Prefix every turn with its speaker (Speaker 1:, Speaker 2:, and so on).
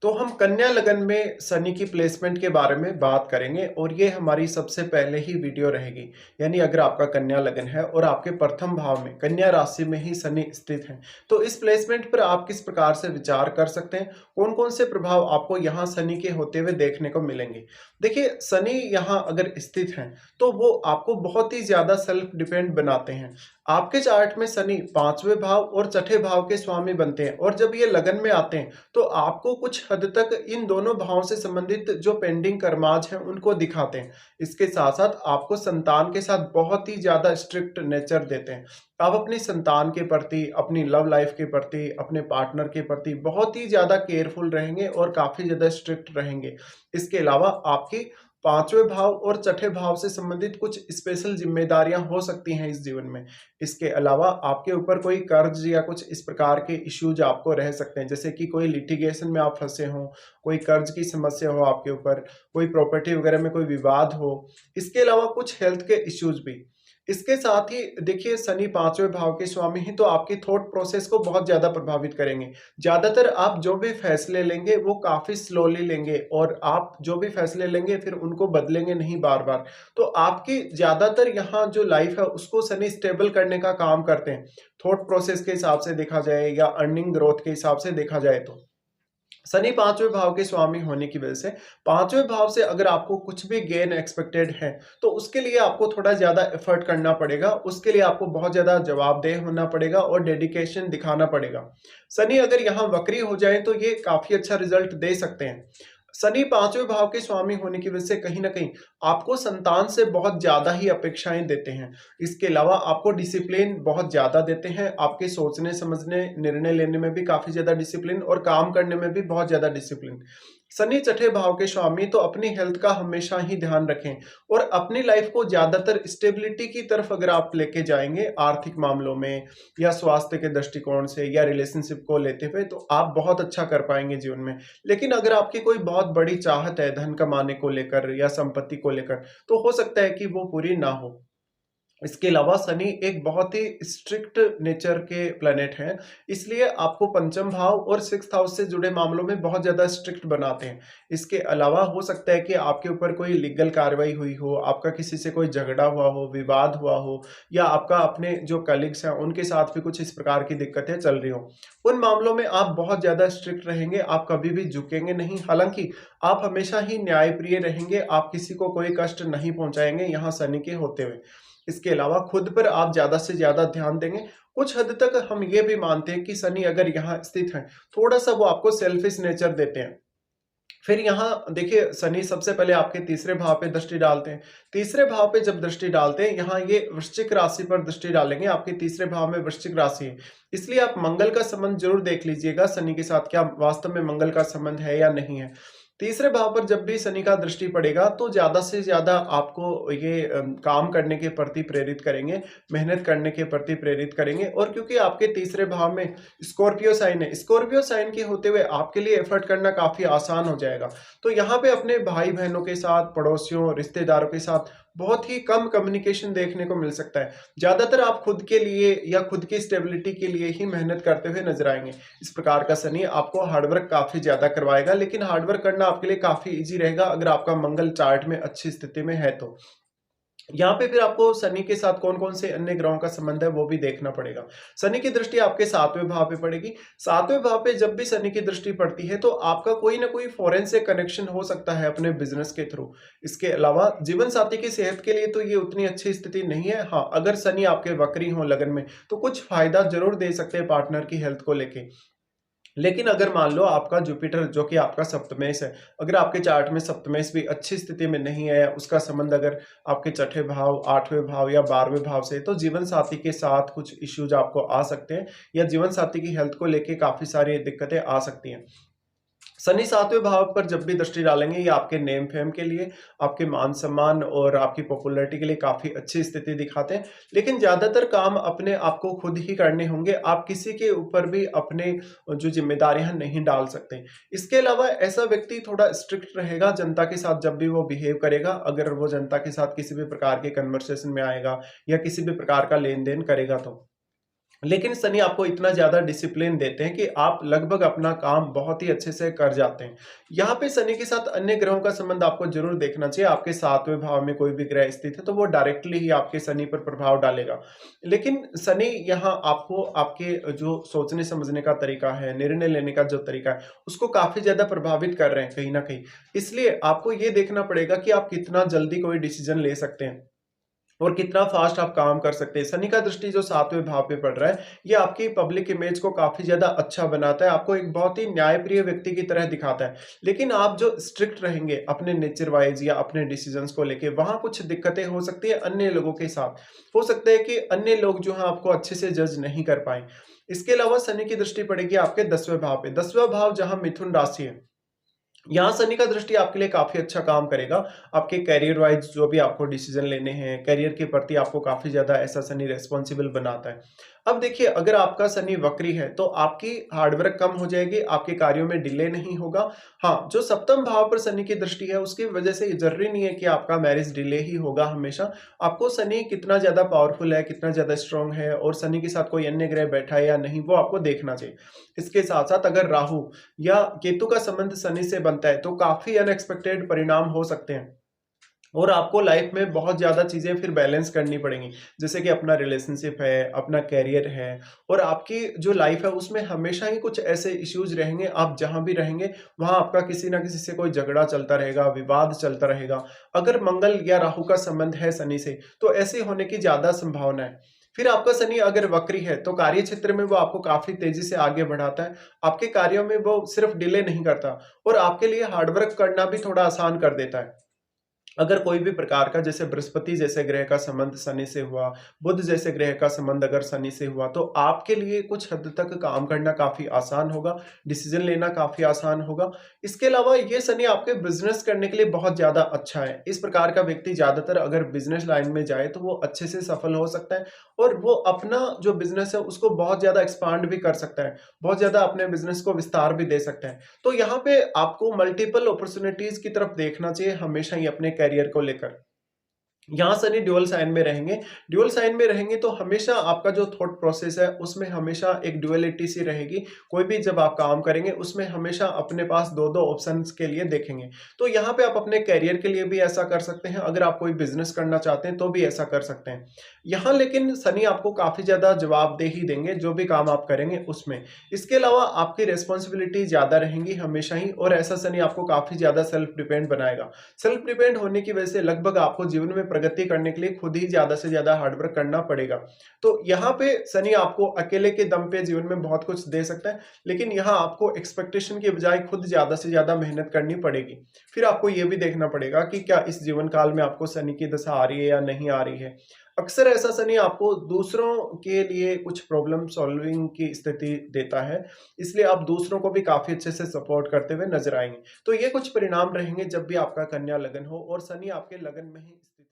Speaker 1: तो हम कन्या लगन में शनि की प्लेसमेंट के बारे में बात करेंगे और ये हमारी सबसे पहले ही वीडियो रहेगी। यानी अगर आपका कन्या लगन है और आपके प्रथम भाव में कन्या राशि में ही शनि स्थित है, तो इस प्लेसमेंट पर आप किस प्रकार से विचार कर सकते हैं, कौन कौन से प्रभाव आपको यहाँ शनि के होते हुए देखने को मिलेंगे। देखिए, शनि यहाँ अगर स्थित है तो वो आपको बहुत ही ज्यादा सेल्फ डिपेंड बनाते हैं। आपके चार्ट में शनि पांचवें भाव और छठे भाव के स्वामी बनते हैं और जब ये लगन में आते हैं तो आपको कुछ हद तक इन दोनों भावों से संबंधित जो पेंडिंग कर्माज हैं उनको दिखाते हैं। इसके साथ साथ आपको संतान के साथ बहुत ही ज्यादा स्ट्रिक्ट नेचर देते हैं। आप अपनी संतान के प्रति, अपनी लव लाइफ के प्रति, अपने पार्टनर के प्रति बहुत ही ज्यादा केयरफुल रहेंगे और काफी ज्यादा स्ट्रिक्ट रहेंगे। इसके अलावा आपकी पांचवें भाव और छठे भाव से संबंधित कुछ स्पेशल जिम्मेदारियां हो सकती हैं इस जीवन में। इसके अलावा आपके ऊपर कोई कर्ज या कुछ इस प्रकार के इश्यूज आपको रह सकते हैं, जैसे कि कोई लिटिगेशन में आप फंसे हो, कोई कर्ज की समस्या हो आपके ऊपर, कोई प्रॉपर्टी वगैरह में कोई विवाद हो। इसके अलावा कुछ हेल्थ के इश्यूज भी। इसके साथ ही देखिए, शनि पांचवें भाव के स्वामी हैं तो आपकी थॉट प्रोसेस को बहुत ज्यादा प्रभावित करेंगे। ज्यादातर आप जो भी फैसले लेंगे वो काफी स्लोली लेंगे और आप जो भी फैसले लेंगे फिर उनको बदलेंगे नहीं बार बार। तो आपकी ज्यादातर यहाँ जो लाइफ है उसको शनि स्टेबल करने का काम करते हैं, थॉट प्रोसेस के हिसाब से देखा जाए या अर्निंग ग्रोथ के हिसाब से देखा जाए तो। शनि पांचवें भाव के स्वामी होने की वजह से पांचवें भाव से अगर आपको कुछ भी गेन एक्सपेक्टेड है तो उसके लिए आपको थोड़ा ज्यादा एफर्ट करना पड़ेगा, उसके लिए आपको बहुत ज्यादा जवाबदेह होना पड़ेगा और डेडिकेशन दिखाना पड़ेगा। शनि अगर यहाँ वक्री हो जाए तो ये काफी अच्छा रिजल्ट दे सकते हैं। शनि पांचवें भाव के स्वामी होने की वजह से कहीं ना कहीं आपको संतान से बहुत ज्यादा ही अपेक्षाएं देते हैं। इसके अलावा आपको डिसिप्लिन बहुत ज्यादा देते हैं, आपके सोचने समझने निर्णय लेने में भी काफी ज्यादा डिसिप्लिन और काम करने में भी बहुत ज्यादा डिसिप्लिन। शनि छठे भाव के स्वामी तो अपनी हेल्थ का हमेशा ही ध्यान रखें और अपनी लाइफ को ज्यादातर स्टेबिलिटी की तरफ अगर आप लेके जाएंगे आर्थिक मामलों में या स्वास्थ्य के दृष्टिकोण से या रिलेशनशिप को लेते हुए, तो आप बहुत अच्छा कर पाएंगे जीवन में। लेकिन अगर आपकी कोई बहुत बड़ी चाहत है धन कमाने को लेकर या संपत्ति को लेकर, तो हो सकता है कि वो पूरी ना हो। इसके अलावा शनि एक बहुत ही स्ट्रिक्ट नेचर के प्लेनेट हैं, इसलिए आपको पंचम भाव और सिक्स्थ हाउस से जुड़े मामलों में बहुत ज्यादा स्ट्रिक्ट बनाते हैं। इसके अलावा हो सकता है कि आपके ऊपर कोई लीगल कार्रवाई हुई हो, आपका किसी से कोई झगड़ा हुआ हो, विवाद हुआ हो, या आपका अपने जो कलीग्स हैं उनके साथ भी कुछ इस प्रकार की दिक्कतें चल रही हो। उन मामलों में आप बहुत ज्यादा स्ट्रिक्ट रहेंगे, आप कभी भी झुकेंगे नहीं। हालांकि आप हमेशा ही न्यायप्रिय रहेंगे, आप किसी को कोई कष्ट नहीं पहुंचाएंगे यहाँ शनि के होते हुए। इसके अलावा खुद पर आप ज्यादा से ज्यादा ध्यान देंगे। कुछ हद तक हम ये भी मानते हैं कि शनि अगर यहाँ स्थित है, थोड़ा सा वो आपको सेल्फिश नेचर देते हैं। फिर यहाँ देखिए, शनि सबसे पहले आपके तीसरे भाव पे दृष्टि डालते हैं। तीसरे भाव पे जब दृष्टि डालते हैं, यहाँ ये वृश्चिक राशि पर दृष्टि डालेंगे। आपके तीसरे भाव में वृश्चिक राशि है, इसलिए आप मंगल का संबंध जरूर देख लीजिएगा शनि के साथ, क्या वास्तव में मंगल का संबंध है या नहीं है। तीसरे भाव पर जब भी शनि का दृष्टि पड़ेगा तो ज्यादा से ज्यादा आपको ये काम करने के प्रति प्रेरित करेंगे, मेहनत करने के प्रति प्रेरित करेंगे। और क्योंकि आपके तीसरे भाव में स्कॉर्पियो साइन है, स्कॉर्पियो साइन के होते हुए आपके लिए एफर्ट करना काफी आसान हो जाएगा। तो यहाँ पे अपने भाई बहनों के साथ, पड़ोसियों, रिश्तेदारों के साथ बहुत ही कम कम्युनिकेशन देखने को मिल सकता है। ज्यादातर आप खुद के लिए या खुद की स्टेबिलिटी के लिए ही मेहनत करते हुए नजर आएंगे। इस प्रकार का शनि आपको हार्डवर्क काफी ज्यादा करवाएगा, लेकिन हार्डवर्क करना आपके लिए काफी इजी रहेगा अगर आपका मंगल चार्ट में अच्छी स्थिति में है तो। यहाँ पे फिर आपको शनि के साथ कौन कौन से अन्य ग्रहों का संबंध है वो भी देखना पड़ेगा। शनि की दृष्टि आपके सातवें भाव पे पड़ेगी। सातवें भाव पे जब भी शनि की दृष्टि पड़ती है तो आपका कोई ना कोई फॉरेन से कनेक्शन हो सकता है अपने बिजनेस के थ्रू। इसके अलावा जीवन साथी की सेहत के लिए तो ये उतनी अच्छी स्थिति नहीं है। हाँ, अगर शनि आपके वक्री हो लगन में तो कुछ फायदा जरूर दे सकते हैं पार्टनर की हेल्थ को लेके। लेकिन अगर मान लो आपका जुपिटर जो कि आपका सप्तमेश है, अगर आपके चार्ट में सप्तमेश भी अच्छी स्थिति में नहीं है, उसका संबंध अगर आपके छठे भाव, आठवें भाव या 12वें भाव से, तो जीवन साथी के साथ कुछ इश्यूज आपको आ सकते हैं या जीवन साथी की हेल्थ को लेके काफी सारी दिक्कतें आ सकती हैं। शनि सातवें भाव पर जब भी दृष्टि डालेंगे, ये आपके नेम फेम के लिए, आपके मान सम्मान और आपकी पॉपुलैरिटी के लिए काफी अच्छी स्थिति दिखाते हैं। लेकिन ज्यादातर काम अपने आपको खुद ही करने होंगे, आप किसी के ऊपर भी अपने जो जिम्मेदारियां नहीं डाल सकते। इसके अलावा ऐसा व्यक्ति थोड़ा स्ट्रिक्ट रहेगा जनता के साथ जब भी वो बिहेव करेगा, अगर वो जनता के साथ किसी भी प्रकार के कन्वर्सेशन में आएगा या किसी भी प्रकार का लेन देन करेगा तो। लेकिन शनि आपको इतना ज़्यादा डिसिप्लिन देते हैं कि आप लगभग अपना काम बहुत ही अच्छे से कर जाते हैं। यहाँ पे शनि के साथ अन्य ग्रहों का संबंध आपको ज़रूर देखना चाहिए। आपके 7वें भाव में कोई भी ग्रह स्थित है, तो वो डायरेक्टली ही आपके शनि पर प्रभाव डालेगा। लेकिन शनि यहाँ आपको आपके जो सोचने-समझने का तरीका है, निर्णय लेने का जो तरीका है, उसको काफ़ी ज़्यादा प्रभावित कर रहे हैं कहीं न कहीं। इसलिए आपको ये देखना पड़ेगा कि आप कितना जल्दी कोई डिसीज़न ले सकते हैं। और कितना फ़ास्ट आप काम कर सकते हैं। शनि का दृष्टि जो 7वें भाव पे पड़ रहा है, ये आपकी पब्लिक इमेज को काफ़ी ज़्यादा अच्छा बनाता है, आपको एक बहुत ही न्यायप्रिय व्यक्ति की तरह दिखाता है। लेकिन आप जो स्ट्रिक्ट रहेंगे अपने नेचर वाइज़ या अपने डिसीज़न्स को लेके, वहाँ कुछ दिक्कतें हो सकती है अन्य लोगों के साथ। हो सकता है कि अन्य लोग जो हैं आपको अच्छे से जज नहीं कर पाएँ। इसके अलावा शनि की दृष्टि पड़ेगी आपके 10वें भाव पे। 10वाँ भाव जहाँ मिथुन राशि है, यहाँ शनि का दृष्टि आपके लिए काफ़ी अच्छा काम करेगा। आपके करियर वाइज़ जो भी आपको डिसीज़न लेने हैं, करियर के प्रति आपको काफ़ी ज़्यादा ऐसा शनि रिस्पॉन्सिबल बनाता है। अब देखिए, अगर आपका शनि वक्री है, तो आपकी हार्ड वर्क कम हो जाएगी, आपके कार्यों में डिले नहीं होगा। हाँ, जो सप्तम भाव पर शनि की दृष्टि है, उसकी वजह से ज़रूरी नहीं है कि आपका मैरिज डिले ही होगा हमेशा। आपको शनि कितना ज़्यादा पावरफुल है, कितना ज़्यादा स्ट्रॉन्ग है और शनि के साथ कोई अन्य ग्रह बैठा है या नहीं, वो आपको देखना चाहिए। इसके साथ-साथ अगर राहु या केतु का संबंध शनि से बनता है, तो काफ़ी अनएक्सपेक्टेड परिणाम हो सकते हैं और आपको लाइफ में बहुत ज़्यादा चीज़ें फिर बैलेंस करनी पड़ेंगी। जैसे कि अपना रिलेशनशिप है, अपना करियर है और आपकी जो लाइफ है उसमें हमेशा ही कुछ ऐसे इश्यूज़ रहेंगे, आप जहाँ भी रहेंगे वहाँ आपका किसी न किसी से कोई झगड़ा चलता रहेगा, विवाद चलता रहेगा। अगर मंगल या राहु का संबंध है शनि से, तो ऐसे होने की ज़्यादा संभावना है। फिर आपका शनि अगर वक्री है, तो कार्य क्षेत्र में वो आपको काफ़ी तेज़ी से आगे बढ़ाता है। आपके कार्यों में वो सिर्फ़ डिले नहीं करता और आपके लिए हार्ड वर्क करना भी थोड़ा आसान कर देता है। अगर कोई भी प्रकार का जैसे बृहस्पति जैसे ग्रह का संबंध शनि से हुआ, बुध जैसे ग्रह का संबंध अगर शनि से हुआ, तो आपके लिए कुछ हद तक काम करना काफ़ी आसान होगा, डिसीज़न लेना काफ़ी आसान होगा। इसके अलावा ये शनि आपके बिज़नेस करने के लिए बहुत ज़्यादा अच्छा है। इस प्रकार का व्यक्ति ज़्यादातर अगर बिज़नेस लाइन में जाए, तो वो अच्छे से सफल हो सकता है और वो अपना जो बिज़नेस है, उसको बहुत ज़्यादा एक्सपांड भी कर सकता है। बहुत ज़्यादा अपने बिज़नेस को विस्तार भी दे सकता है। तो यहाँ पे आपको मल्टीपल अपॉर्च्युनिटीज़ की तरफ देखना चाहिए हमेशा ही अपने करियर को लेकर। यहाँ शनि ड्यूअल साइन में रहेंगे। ड्यूअल साइन में रहेंगे तो हमेशा आपका जो थॉट प्रोसेस है उसमें हमेशा एक ड्युअलिटी सी रहेगी। कोई भी जब आप काम करेंगे उसमें हमेशा अपने पास 2-2 ऑप्शंस के लिए देखेंगे। तो यहाँ पे आप अपने करियर के लिए भी ऐसा कर सकते हैं, अगर आप कोई बिज़नेस करना चाहते हैं तो भी ऐसा कर सकते हैं। यहाँ लेकिन शनि आपको काफ़ी ज़्यादा जवाबदेही देंगे जो भी काम आप करेंगे उसमें। इसके अलावा आपकी रिस्पॉन्सिबिलिटी ज़्यादा रहेंगी हमेशा ही और ऐसा शनि आपको काफ़ी ज़्यादा सेल्फ डिपेंड बनाएगा। सेल्फ डिपेंड होने की वजह से लगभग आपको जीवन में प्रगति करने के लिए खुद ही ज़्यादा से ज़्यादा हार्ड वर्क करना पड़ेगा। तो यहाँ पे शनि आपको अकेले के दम पे जीवन में बहुत कुछ दे सकता है, लेकिन यहाँ आपको एक्सपेक्टेशन के बजाय खुद ज़्यादा से ज़्यादा मेहनत करनी पड़ेगी। फिर आपको ये भी देखना पड़ेगा कि क्या इस जीवन काल में आपको शनि की दशा आ रही है या नहीं आ रही है। अक्सर ऐसा शनि आपको दूसरों के लिए कुछ प्रॉब्लम सॉल्विंग की स्थिति देता है, इसलिए आप दूसरों को भी काफ़ी अच्छे से सपोर्ट करते हुए नज़र आएँगे। तो ये कुछ परिणाम रहेंगे जब भी आपका कन्या लगन हो और शनि आपके लगन में ही स्थित हो।